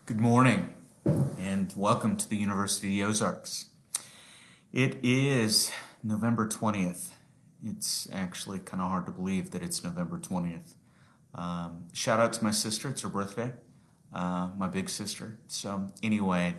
Good morning and welcome to the University of the Ozarks. It is November 20th. It's actually kind of hard to believe that it's November 20th. Shout out to my sister, it's her birthday, my big sister. So anyway,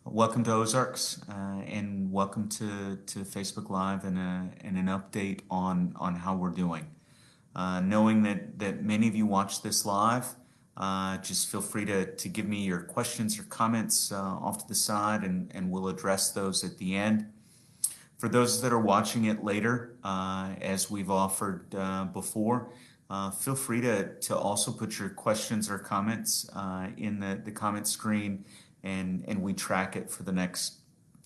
welcome to Ozarks and welcome to Facebook Live and an update on how we're doing. Knowing that many of you watch this live, just feel free to give me your questions or comments off to the side, and we'll address those at the end. For those that are watching it later, as we've offered before, feel free to also put your questions or comments in the comment screen, and we track it for the next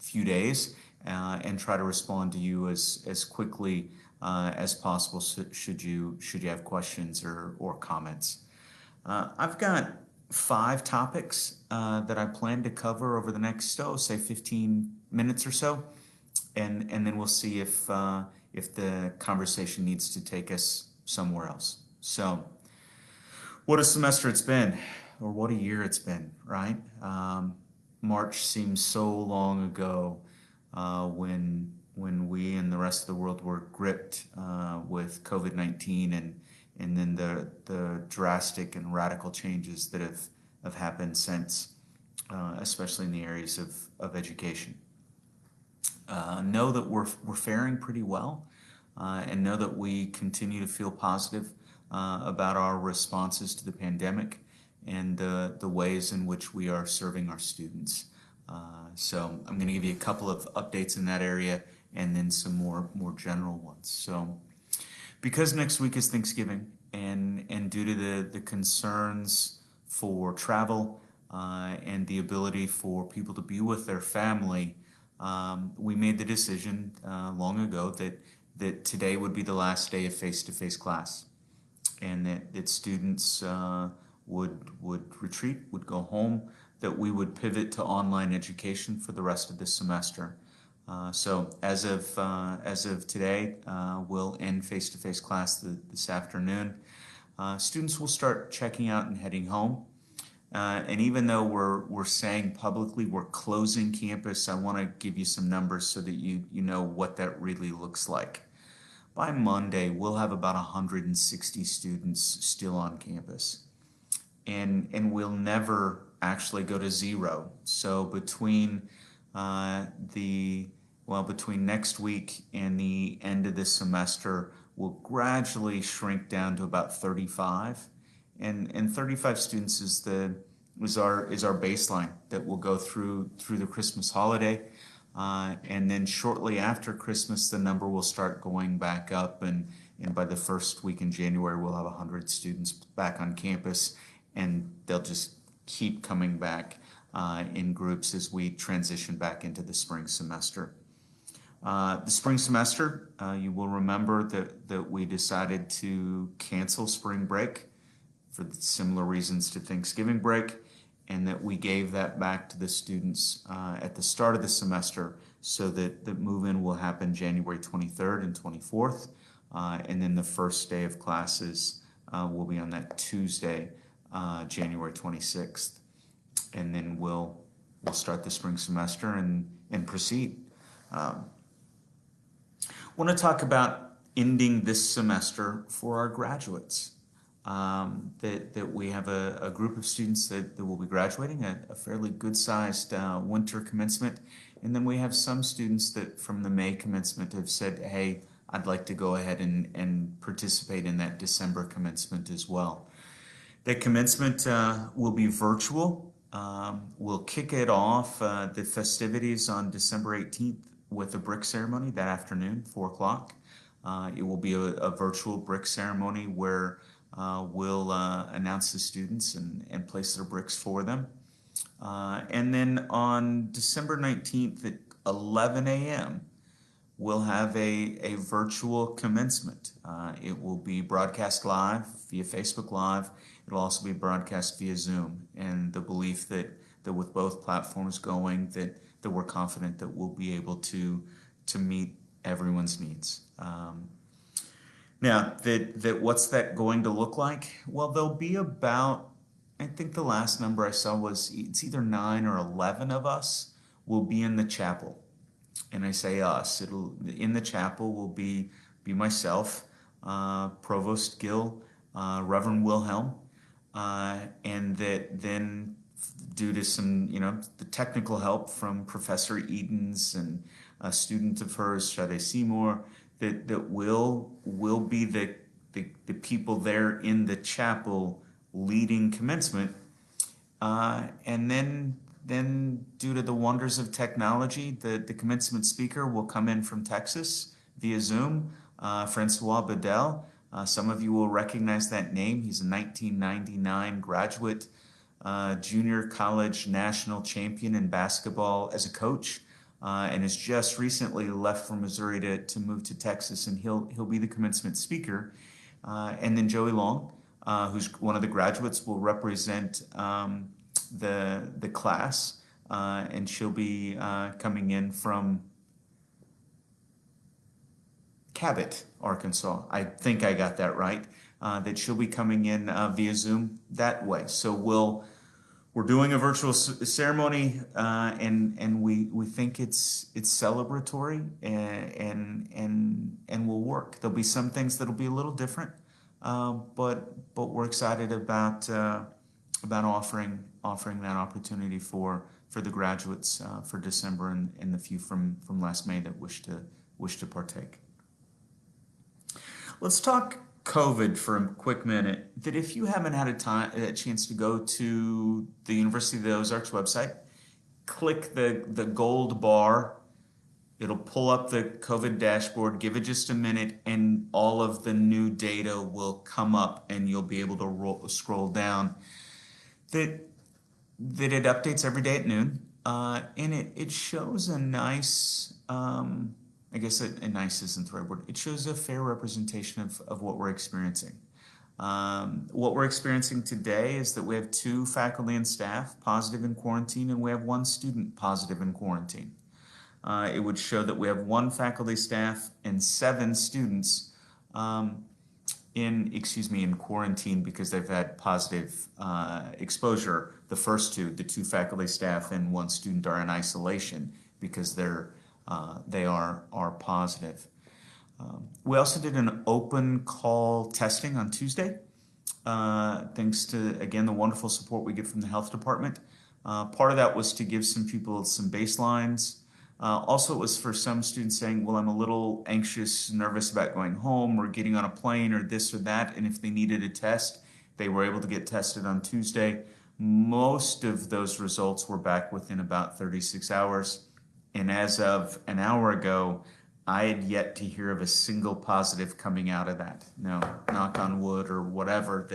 few days and try to respond to you as quickly as possible should you have questions or comments. I've got 5 topics that I plan to cover over the next, say 15 minutes or so, and then we'll see if the conversation needs to take us somewhere else. So, what a semester it's been, or what a year it's been, right? March seems so long ago when we and the rest of the world were gripped with COVID-19 and then the drastic and radical changes that have happened since, especially in the areas of education. Know that we're faring pretty well, and know that we continue to feel positive about our responses to the pandemic and the ways in which we are serving our students. So I'm going to give you a couple of updates in that area and then some more general ones. So because next week is Thanksgiving and due to the concerns for travel and the ability for people to be with their family, we made the decision long ago that today would be the last day of face-to-face class, and that students would retreat, would go home, that we would pivot to online education for the rest of this semester. So as of today, we'll end face-to-face class this afternoon. Students will start checking out and heading home. And even though we're saying publicly we're closing campus, I want to give you some numbers so that you know what that really looks like. By Monday, we'll have about 160 students still on campus, and we'll never actually go to zero. So between between next week and the end of this semester, we'll gradually shrink down to about 35, and 35 students is our baseline that will go through the Christmas holiday, and then shortly after Christmas, the number will start going back up, and by the first week in January, we'll have 100 students back on campus, and they'll just keep coming back in groups as we transition back into the spring semester. The spring semester, you will remember that we decided to cancel spring break for similar reasons to Thanksgiving break, and that we gave that back to the students at the start of the semester so that the move-in will happen January 23rd and 24th, and then the first day of classes will be on that Tuesday, January 26th, and then we'll start the spring semester and proceed. Want to talk about ending this semester for our graduates. That we have a group of students that will be graduating, a fairly good-sized winter commencement, and then we have some students that from the May commencement have said, hey, I'd like to go ahead and participate in that December commencement as well. The commencement will be virtual. We'll kick it off, the festivities on December 18th with a brick ceremony that afternoon, 4 o'clock. It will be a virtual brick ceremony where we'll announce the students and place their bricks for them. And then on December 19th at 11 a.m., we'll have a virtual commencement. It will be broadcast live via Facebook Live. It'll also be broadcast via Zoom. And the belief that with both platforms going, that we're confident that we'll be able to meet everyone's needs. Now, what's that going to look like? Well, there'll be about I think the last number I saw was it's either 9 or 11 of us will be in the chapel. And I say us. It'll in the chapel will be myself, Provost Gill, Reverend Wilhelm, and that then due to some, the technical help from Professor Edens and a student of hers, Sade Seymour, that will be the people there in the chapel leading commencement. And then due to the wonders of technology, the commencement speaker will come in from Texas via Zoom, Francois Bedell. Some of you will recognize that name. He's a 1999 graduate, junior college national champion in basketball as a coach, and has just recently left for Missouri to move to Texas, and he'll be the commencement speaker. And then Joey Long, who's one of the graduates, will represent the class, and she'll be coming in from Cabot, Arkansas. I think I got that right. That she'll be coming in via Zoom that way. So we're doing a virtual ceremony, and we think it's celebratory and will work. There'll be some things that'll be a little different, but we're excited about offering that opportunity for the graduates for December and the few from last May that wish to partake. Let's talk COVID for a quick minute. That if you haven't had a chance to go to the University of the Ozarks website, click the gold bar. It'll pull up the COVID dashboard. Give it just a minute, and all of the new data will come up, and you'll be able to scroll down. That it updates every day at noon, and it shows a nice. I guess a nice isn't the right word. It shows a fair representation of what we're experiencing. What we're experiencing today is that we have 2 faculty and staff positive in quarantine, and we have 1 student positive in quarantine. It would show that we have 1 faculty, staff, and 7 students in quarantine because they've had positive exposure. The first 2, the 2 faculty, staff, and 1 student are in isolation because they are positive. We also did an open call testing on Tuesday, thanks to, again, the wonderful support we get from the health department. Part of that was to give some people some baselines. Also, it was for some students saying, well, I'm a little anxious, nervous about going home or getting on a plane or this or that, and if they needed a test, they were able to get tested on Tuesday. Most of those results were back within about 36 hours. And as of an hour ago, I had yet to hear of a single positive coming out of that. No, knock on wood or whatever,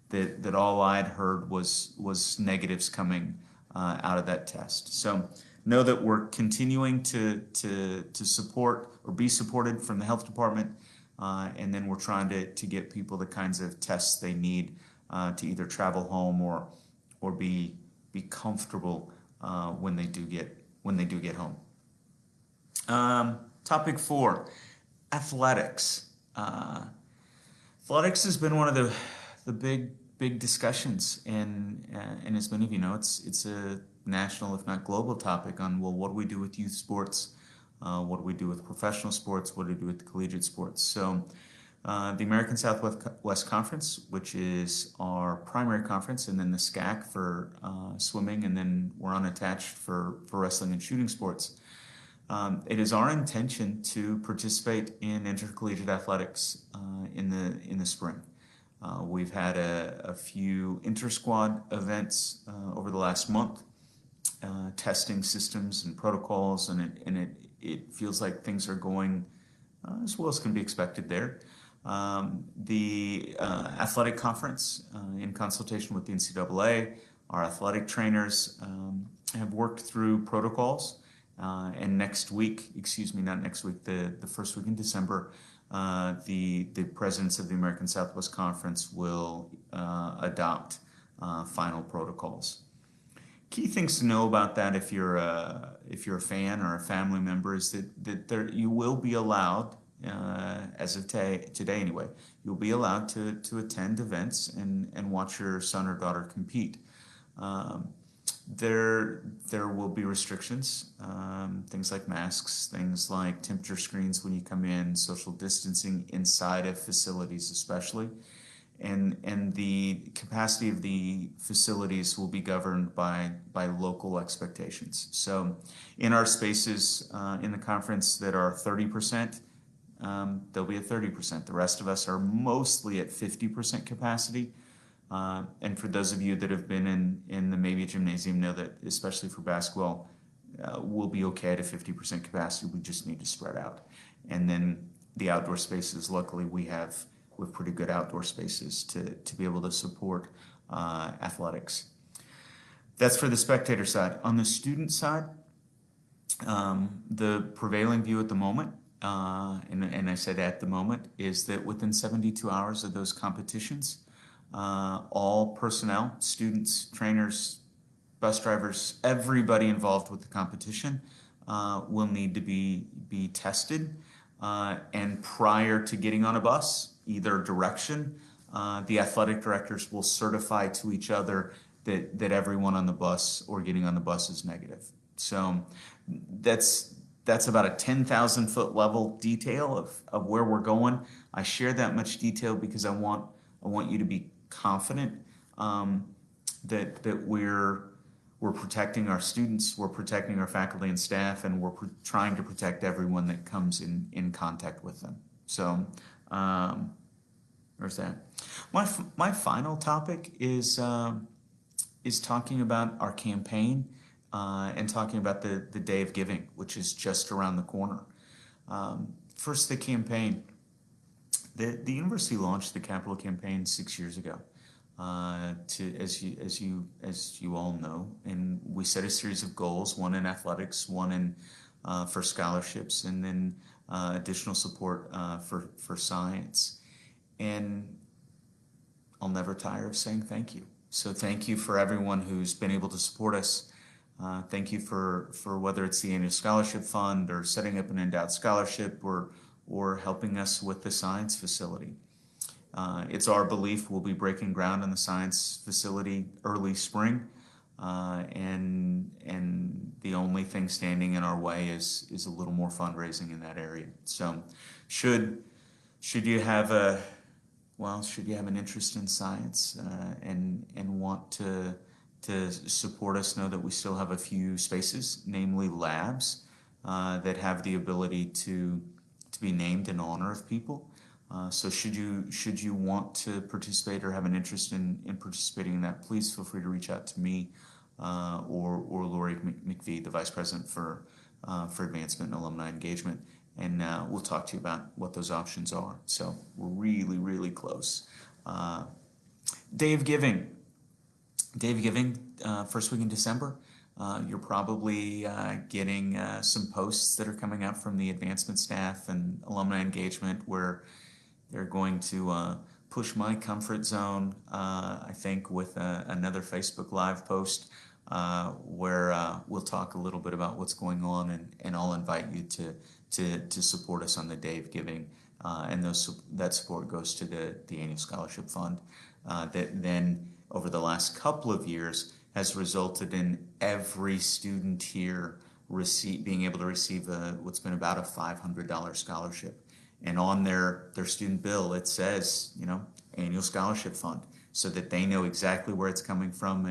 that all I'd heard was negatives coming out of that test. So know that we're continuing to support or be supported from the health department, and then we're trying to get people the kinds of tests they need to either travel home or be comfortable when they do get home. Topic 4, athletics. Athletics has been one of the big discussions, and as many of you know, it's a national, if not global, topic on, well, what do we do with youth sports? What do we do with professional sports? What do we do with collegiate sports? So the American Southwest Conference, which is our primary conference, and then the SCAC for swimming, and then we're unattached for wrestling and shooting sports. It is our intention to participate in intercollegiate athletics in the spring. We've had a few inter-squad events over the last month, testing systems and protocols, and it feels like things are going as well as can be expected there. The athletic conference, in consultation with the NCAA, our athletic trainers have worked through protocols. And next week, not next week, the first week in December, the presidents of the American Southwest Conference will adopt final protocols. Key things to know about that, if you're a fan or a family member, is that you will be allowed as of today anyway, you'll be allowed to attend events and watch your son or daughter compete. Um, there will be restrictions, things like masks, things like temperature screens when you come in, social distancing inside of facilities especially, and the capacity of the facilities will be governed by local expectations. So in our spaces in the conference that are 30%, there'll be at 30%. The rest of us are mostly at 50% capacity. And for those of you that have been in the Mabee Gymnasium know that, especially for basketball, we'll be okay at a 50% capacity. We just need to spread out. And then the outdoor spaces, luckily we have pretty good outdoor spaces to be able to support athletics. That's for the spectator side. On the student side, the prevailing view at the moment, and I said at the moment, is that within 72 hours of those competitions, all personnel, students, trainers, bus drivers, everybody involved with the competition will need to be tested. And prior to getting on a bus, either direction, the athletic directors will certify to each other that everyone on the bus or getting on the bus is negative. So that's about a 10,000 foot level detail of where we're going. I share that much detail because I want you to be confident that we're protecting our students, we're protecting our faculty and staff, and we're trying to protect everyone that comes in contact with them. So there's that. My final topic is talking about our campaign and talking about the Day of Giving, which is just around the corner. First, the campaign. The university launched the Capital Campaign 6 years ago. As you all know, and we set a series of goals: one in athletics, one in for scholarships, and then additional support for science. And I'll never tire of saying thank you. So thank you for everyone who's been able to support us. Thank you for whether it's the annual scholarship fund or setting up an endowed scholarship or helping us with the science facility. It's our belief we'll be breaking ground on the science facility early spring, and the only thing standing in our way is a little more fundraising in that area. So, should you have an interest in science and want to support us, know that we still have a few spaces, namely labs, that have the ability to be named in honor of people. So should you want to participate or have an interest in participating in that, please feel free to reach out to me or Lori McVie, the Vice President for Advancement and Alumni Engagement, and we'll talk to you about what those options are. So we're really, really close. Day of Giving. First week in December. You're probably getting some posts that are coming out from the advancement staff and alumni engagement where they're going to push my comfort zone, I think, with another Facebook Live post where we'll talk a little bit about what's going on, and I'll invite you to support us on the Day of Giving. And that support goes to the annual scholarship fund that then over the last couple of years has resulted in every student here being able to receive what's been about a $500 scholarship. And on their student bill, it says, annual scholarship fund, so that they know exactly where it's coming from,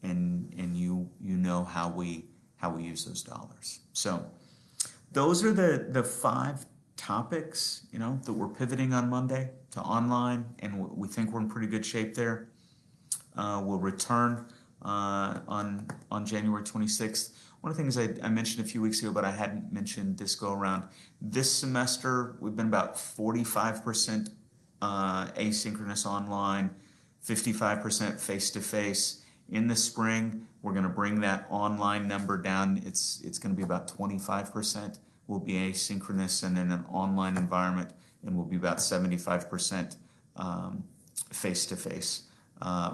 and you know how we use those dollars. So those are the 5 topics, that we're pivoting on Monday to online, and we think we're in pretty good shape there. We'll return on January 26th. One of the things I mentioned a few weeks ago, but I hadn't mentioned this go around. This semester, we've been about 45% asynchronous online, 55% face-to-face. In the spring, we're going to bring that online number down. It's going to be about 25% will be asynchronous and in an online environment, and will be about 75% face-to-face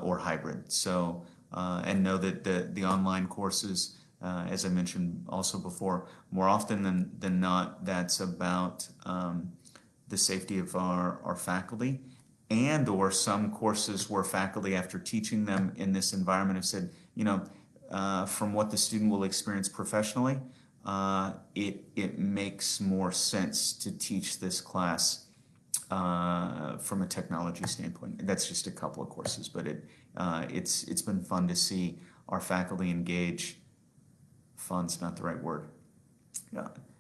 or hybrid. So, and know that the online courses, as I mentioned also before, more often than not, that's about the safety of our faculty, and or some courses where faculty, after teaching them in this environment, have said, from what the student will experience professionally, it makes more sense to teach this class from a technology standpoint. That's just a couple of courses, but it's been fun to see our faculty engage. Fun's not the right word.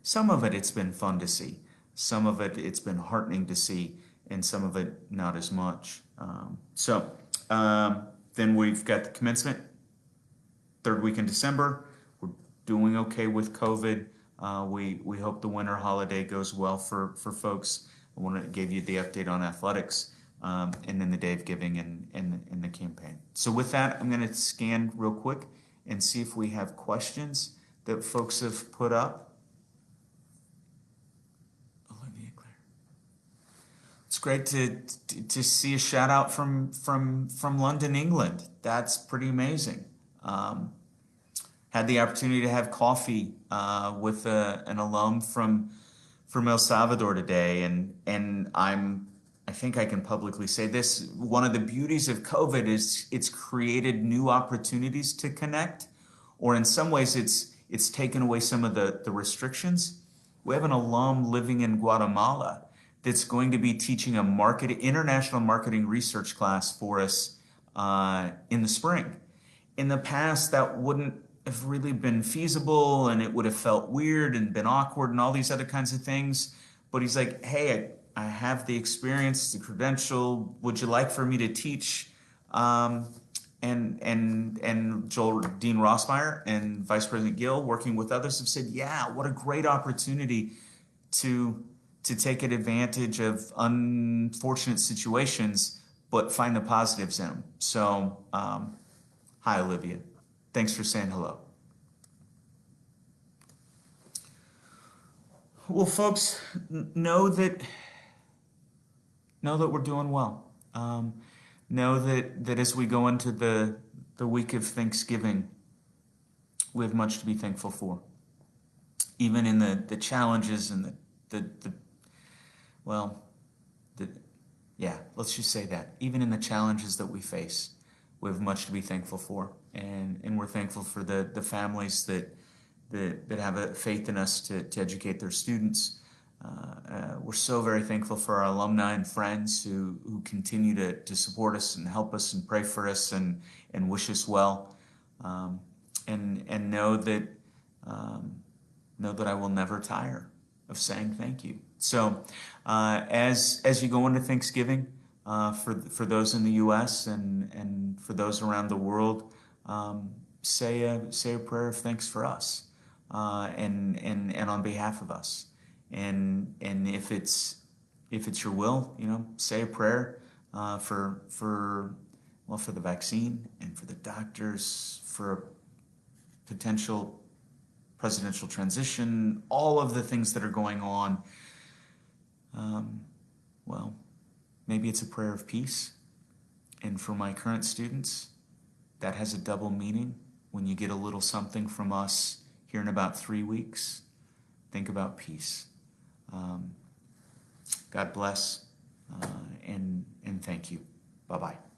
Some of it's been fun to see. Some of it's been heartening to see, and some of it not as much. Then we've got the commencement, third week in December. We're doing okay with COVID. We hope the winter holiday goes well for folks. I want to give you the update on athletics, and then the day of giving and the campaign. So with that, I'm going to scan real quick and see if we have questions that folks have put up. Olivia Claire. It's great to see a shout out from London, England. That's pretty amazing. Had the opportunity to have coffee with an alum from El Salvador today, and I think I can publicly say this. One of the beauties of COVID is it's created new opportunities to connect, or in some ways it's taken away some of the restrictions. We have an alum living in Guatemala that's going to be teaching a international marketing research class for us in the spring. In the past, that wouldn't have really been feasible, and it would have felt weird and been awkward and all these other kinds of things. But he's like, hey, I have the experience, the credential. Would you like for me to teach? And Joel Dean Rossmeyer and Vice President Gill, working with others, have said, yeah, what a great opportunity to take advantage of unfortunate situations, but find the positives in them. So, hi, Olivia. Thanks for saying hello. Well, folks, know that we're doing well. Know that as we go into the week of Thanksgiving, we have much to be thankful for. Even in the challenges and let's just say that. Even in the challenges that we face, we have much to be thankful for. And we're thankful for the families that have a faith in us to educate their students. We're so very thankful for our alumni and friends who continue to support us and help us and pray for us and wish us well. And know that I will never tire of saying thank you. So as you go into Thanksgiving, for those in the U.S. and for those around the world, say a prayer of thanks for us, and on behalf of us. And if it's your will, say a prayer for the vaccine and for the doctors, for a potential presidential transition, all of the things that are going on. Maybe it's a prayer of peace. And for my current students, that has a double meaning. When you get a little something from us here in about 3 weeks, think about peace. God bless, and thank you. Bye-bye.